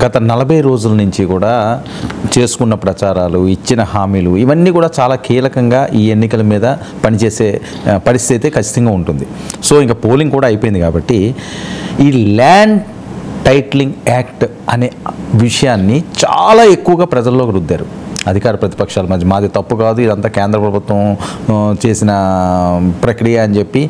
గత 40 రోజుల నుంచి కూడా చేసుకున్న ప్రచారాలు, ఇచ్చిన హామీలు ఇవన్నీ కూడా చాలా కీలకంగా ఈ ఎన్నికల మీద పనిచేసే పరిస్థితి అయితే ఖచ్చితంగా ఉంటుంది. సో ఇంకా పోలింగ్ కూడా అయిపోయింది కాబట్టి ఈ ల్యాండ్ టైటిలింగ్ యాక్ట్ అనే విషయాన్ని చాలా ఎక్కువగా ప్రజల్లోకి రుద్దారు అధికార ప్రతిపక్షాల మధ్య. మాది తప్పు కాదు, ఇదంతా కేంద్ర ప్రభుత్వం చేసిన ప్రక్రియ అని చెప్పి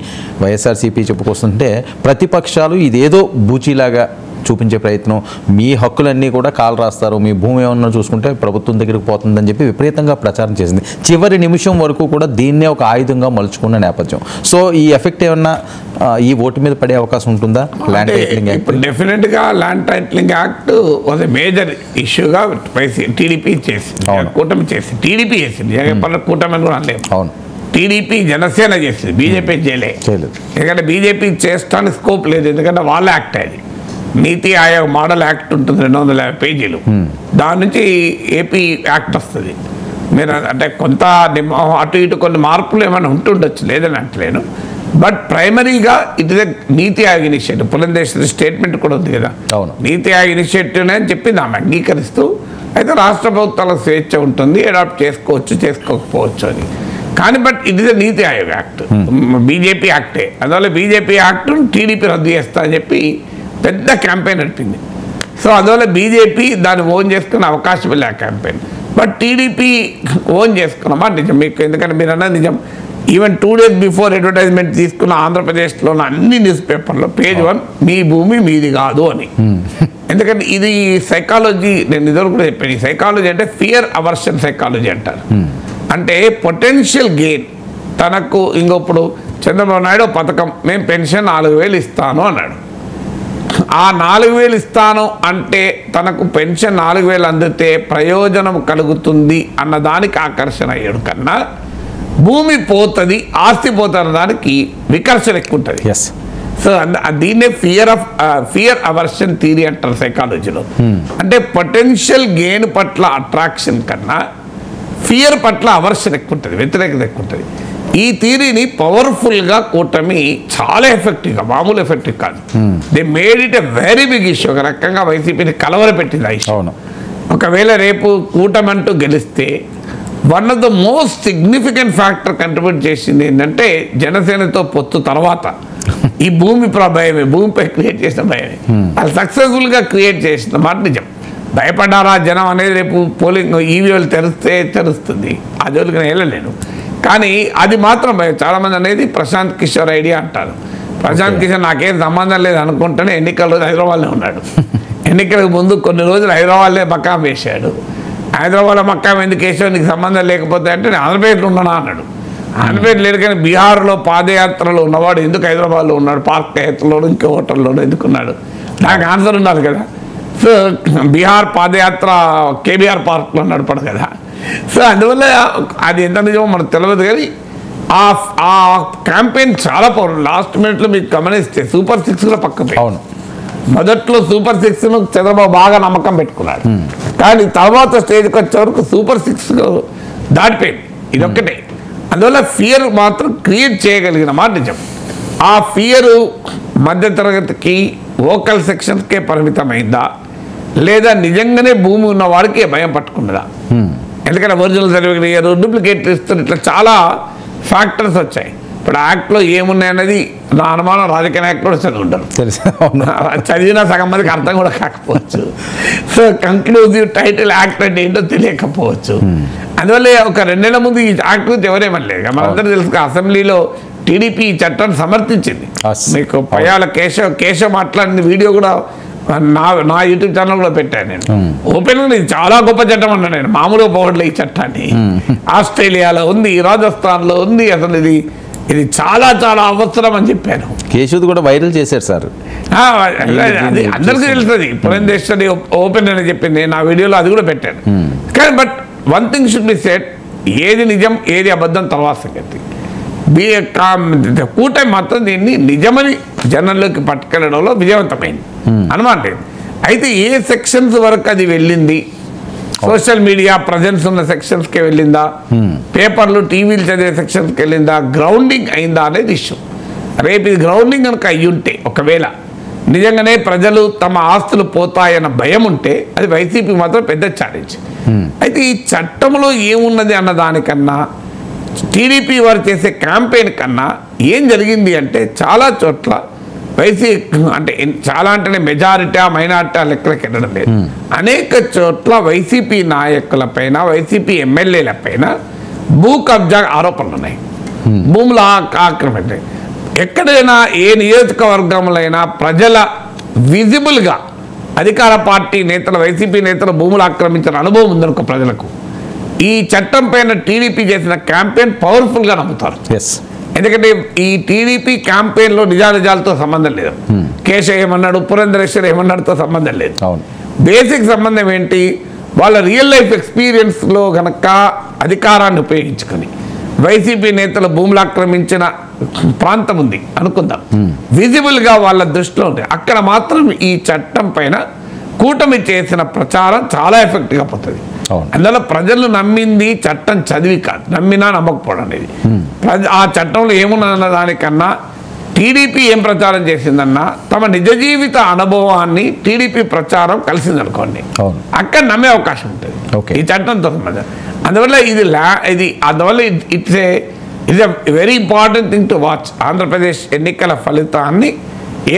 వైఎస్ఆర్సీపీ చెప్పుకొస్తుంటే ప్రతిపక్షాలు ఇదేదో బూచీలాగా చూపించే ప్రయత్నం, మీ హక్కులన్నీ కూడా కాలు రాస్తారు, మీ భూమి ఏమన్నా చూసుకుంటే ప్రభుత్వం దగ్గరికి పోతుందని చెప్పి విపరీతంగా ప్రచారం చేసింది. చివరి నిమిషం వరకు కూడా దీన్నే ఒక ఆయుధంగా మలుచుకున్న నేపథ్యం. సో ఈ ఎఫెక్ట్ ఏమన్నా ఈ ఓటు మీద పడే అవకాశం ఉంటుందా? ల్యాండ్ టైటిలింగ్ యాక్ట్ డెఫినెట్గా land titling act was a major ఇష్యూగా టీడీపీ చేసింది, కూటమి చేసింది. టీడీపీ చేసింది, కూటమి అని కూడా అనలేదు. అవును, టీడీపీ జనసేన చేసింది, బీజేపీ చేయలేదు. ఎందుకంటే బీజేపీ చేస్తానికి స్కోప్ లేదు, ఎందుకంటే వాళ్ళ యాక్ట్ అది. నీతి ఆయోగ్ మోడల్ యాక్ట్ ఉంటుంది 250 పేజీలు, దాని నుంచి ఏపీ యాక్ట్ వస్తుంది. మీరు అంటే కొంత అటు ఇటు కొన్ని మార్పులు ఏమైనా ఉంటుండొచ్చు, లేదని అంటలేను. బట్ ప్రైమరీగా it is NITI Aayog initiative. Purandeswari statement కూడా ఉంది కదా, నీతి ఆయోగ్ ఇనిషియేటివ్ అని చెప్పింది ఆమె అంగీకరిస్తూ. అయితే రాష్ట్ర ప్రభుత్వాలకు స్వేచ్ఛ ఉంటుంది, అడాప్ట్ చేసుకోవచ్చు చేసుకోకపోవచ్చు అని. కానీ but it is NITI Aayog act, BJP యాక్టే. అందువల్ల బీజేపీ యాక్ట్ టీడీపీ రద్దు చేస్తా అని చెప్పి పెద్ద క్యాంపెయిన్ నడిపింది. సో అందువల్ల బీజేపీ దాన్ని ఓన్ చేసుకునే అవకాశం లేదు ఆ క్యాంపెయిన్. బట్ టీడీపీ ఓన్ చేసుకున్నామా నిజం మీకు, ఎందుకంటే మీరు అన్నది నిజం. ఈవెన్ 2 days బిఫోర్ అడ్వర్టైజ్మెంట్ తీసుకున్న ఆంధ్రప్రదేశ్లో ఉన్న అన్ని న్యూస్ పేపర్లో పేజ్ 1 మీ భూమి మీది కాదు అని. ఎందుకంటే ఇది సైకాలజీ, నేను ఇద్దరు కూడా చెప్పాను. ఈ సైకాలజీ అంటే ఫియర్ అవర్షన్ సైకాలజీ అంటారు. అంటే పొటెన్షియల్ గెయిన్ తనకు. ఇంకొప్పుడు చంద్రబాబు నాయుడు పథకం, మేము పెన్షన్ 4,000 ఇస్తాను అన్నాడు. ఆ 4,000 ఇస్తాను అంటే తనకు పెన్షన్ 4,000 అందితే ప్రయోజనం కలుగుతుంది అన్నదానికి ఆకర్షణ అయ్యాడు కన్నా భూమి పోతుంది, ఆస్తి పోతున్న దానికి వికర్షణ ఎక్కువ ఉంటుంది. సో దీన్నే ఫియర్ అవర్షన్ థియరీ అంటారు సైకాలజీలో. అంటే పొటెన్షియల్ గెయిన్ పట్ల అట్రాక్షన్ కన్నా ఫియర్ పట్ల అవర్షన్ ఎక్కువ ఉంటుంది, వ్యతిరేకత ఎక్కువ ఉంటుంది. ఈ థియరీని పవర్ఫుల్గా కూటమి చాలా ఎఫెక్టివ్గా, మామూలు ఎఫెక్టివ్ కాదు, they made it a very big issue. ఒక రకంగా వైసీపీని కలవరపెట్టింది ఆ ఇష్యూ. ఒకవేళ రేపు కూటమి అంటూ గెలిస్తే one of the most significant factor contribute చేసింది ఏంటంటే జనసేనతో పొత్తు తర్వాత ఈ భూమి భయమే, భూమిపై క్రియేట్ చేసిన భయమే. వాళ్ళు సక్సెస్ఫుల్గా క్రియేట్ చేసిన మాట నిజం. భయపడ్డారా జనం అనేది రేపు పోలింగ్ ఈవీఎల్ తెరిస్తే తెలుస్తుంది, ఆ జోలికి నేను వెళ్ళలేను. కానీ అది మాత్రం చాలామంది అనేది ప్రశాంత్ కిషోర్ ఐడియా అంటారు. ప్రశాంత్ కిషోర్ నాకేం సంబంధం లేదు అనుకుంటేనే ఎన్నికల రోజు హైదరాబాద్లో ఉన్నాడు. ఎన్నికలకు ముందు కొన్ని రోజులు హైదరాబాద్లో మకాం వేశాడు. హైదరాబాద్లో మకాం ఎందుకు వేసావు, నీకు సంబంధం లేకపోతే అంటే నేను ఆంధ్రప్రదేశ్లో ఉన్నానా అన్నాడు. ఆంధ్రప్రదేశ్ లేదు కానీ బీహార్లో పాదయాత్రలో ఉన్నవాడు ఎందుకు హైదరాబాద్లో ఉన్నాడు, పార్క్ యాత్రలోనూ ఇంకో హోటల్లోనూ ఎందుకున్నాడు? నాకు ఆన్సర్ ఉండాలి కదా. సో బీహార్ పాదయాత్ర కేబీఆర్ పార్క్లో నడపడు కదా. సో అందువల్ల అది ఎంత నిజమో మనకు తెలియదు. కానీ ఆ క్యాంపెయిన్ చాలా పవర్ఫుల్. లాస్ట్ మినిట్లో మీకు గమనిస్తే సూపర్ 6 కూడా పక్కపై. అవును, మొదట్లో సూపర్ 6ను చంద్రబాబు బాగా నమ్మకం పెట్టుకున్నాడు. కానీ తర్వాత స్టేజ్కి వచ్చే వరకు సూపర్ 6 దాటిపోయింది. ఇదొక్కటే. అందువల్ల ఫియర్ మాత్రం క్రియేట్ చేయగలిగిన మాట నిజం. ఆ ఫియరు మధ్యతరగతికి వోకల్ సెక్షన్స్కే పరిమితమైందా లేదా నిజంగానే భూమి ఉన్న వాడికి భయం పట్టుకున్నదా? ఎందుకంటే ఒరిజినల్ సర్టిఫికేట్ డూప్లికేట్ ఇస్తున్న ఇట్లా చాలా ఫ్యాక్టర్స్ వచ్చాయి. ఇప్పుడు యాక్ట్లో ఏమున్నాయన్నది నా అనుమానం రాజకీయ నాయకులు చదివి ఉంటారు, చదివినా సగం మందికి అర్థం కూడా కాకపోవచ్చు. సో కంక్లూజివ్ టైటిల్ యాక్ట్ అంటే ఏంటో తెలియకపోవచ్చు. అందువల్ల ఒక 2 నెలల ముందు ఈ యాక్ట్ గురించి ఎవరేమనలేదు. మనందరూ తెలుసు అసెంబ్లీలో టీడీపీ ఈ చట్టాన్ని సమర్థించింది. మీకు పయ్యాల కేశవ్ మాట్లాడిన వీడియో కూడా నా యూట్యూబ్ ఛానల్ కూడా పెట్టాను నేను. ఓపెన్గా ఇది చాలా గొప్ప చట్టం అన్నా నేను, మామూలుగా పోవట్లే ఈ చట్టాన్ని. ఆస్ట్రేలియాలో ఉంది, రాజస్థాన్లో ఉంది, అసలు ఇది చాలా చాలా అవసరం అని చెప్పాను. కేశవ్ కూడా వైరల్ చేశారు సార్, అది అందరికీ తెలుస్తుంది. పురంధేశ్వరి ఓపెన్ అని చెప్పింది, నా వీడియోలో అది కూడా పెట్టాను. కానీ but one thing should be said, ఏది నిజం ఏది అబద్ధం తర్వాత సంగతి. కూటమి మాత్రం దీన్ని నిజమని జనంలోకి పట్టుకెళ్ళడంలో విజయవంతమైంది, అనుమానం లేదు. అయితే ఏ సెక్షన్స్ వరకు అది వెళ్ళింది, సోషల్ మీడియా ప్రజెన్స్ ఉన్న సెక్షన్స్కి వెళ్ళిందా, పేపర్లు టీవీలు చదివే సెక్షన్స్కి వెళ్ళిందా, గ్రౌండింగ్ అయిందా అనేది ఇష్యూ. రేపు ఇది గ్రౌండింగ్ కనుక అయ్యుంటే, ఒకవేళ నిజంగానే ప్రజలు తమ ఆస్తులు పోతాయన్న భయం ఉంటే అది వైసీపీ మాత్రం పెద్ద ఛాలెంజ్. అయితే ఈ చట్టంలో ఏమున్నది అన్న దానికన్నా టీడీపీ వారు చేసే క్యాంపెయిన్ కన్నా ఏం జరిగింది అంటే చాలా చోట్ల వైసీపీ అంటే చాలా అంటేనే మెజారిటీ మైనారిటీ లెక్కలకు వెళ్ళడం లేదు. అనేక చోట్ల వైసీపీ నాయకులపైన వైసీపీ ఎమ్మెల్యేలపైన భూ కబ్జా ఆరోపణలు ఉన్నాయి, భూముల ఆక్రమణ. ఎక్కడైనా ఏ నియోజకవర్గంలో అయినా ప్రజల విజిబుల్గా అధికార పార్టీ నేతలు వైసీపీ నేతలు భూములు ఆక్రమించిన అనుభవం ఉందనుకో ప్రజలకు, ఈ చట్టం పైన టీడీపీ చేసిన క్యాంపెయిన్ పవర్ఫుల్గా నమ్ముతారు. ఎందుకంటే ఈ టీడీపీ క్యాంపెయిన్లో నిజానిజాలతో సంబంధం లేదు. కేశవ్ ఏమన్నాడు, పురంధరేశ్వర్ ఏమన్నాడుతో సంబంధం లేదు. బేసిక్ సంబంధం ఏంటి, వాళ్ళ రియల్ లైఫ్ ఎక్స్పీరియన్స్లో గనక అధికారాన్ని ఉపయోగించుకొని వైసీపీ నేతలు భూములు ఆక్రమించిన ప్రాంతం ఉంది అనుకుందాం, విజిబుల్గా వాళ్ళ దృష్టిలో ఉంది, అక్కడ మాత్రం ఈ చట్టం పైన కూటమి చేసిన ప్రచారం చాలా ఎఫెక్ట్గా పోతుంది. అందులో ప్రజలు నమ్మింది చట్టం చదివి కాదు, నమ్మినా నమ్మకపోవడం అనేది. ఆ చట్టంలో ఏమున్నదన్న దానికన్నా టీడీపీ ఏం ప్రచారం చేసిందన్నా తమ నిజ జీవిత అనుభవాన్ని టీడీపీ ప్రచారం కలిసిందనుకోండి, అక్కడ నమ్మే అవకాశం ఉంటుంది ఈ చట్టంతో సంబంధం. అందువల్ల అందువల్ల it's a very important thing to watch. Andhra Pradesh ఎన్నికల ఫలితాన్ని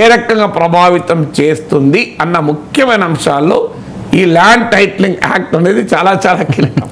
ఏ రకంగా ప్రభావితం చేస్తుంది అన్న ముఖ్యమైన అంశాల్లో ఈ ల్యాండ్ టైటిలింగ్ యాక్ట్ అనేది చాలా చాలా కీలకం.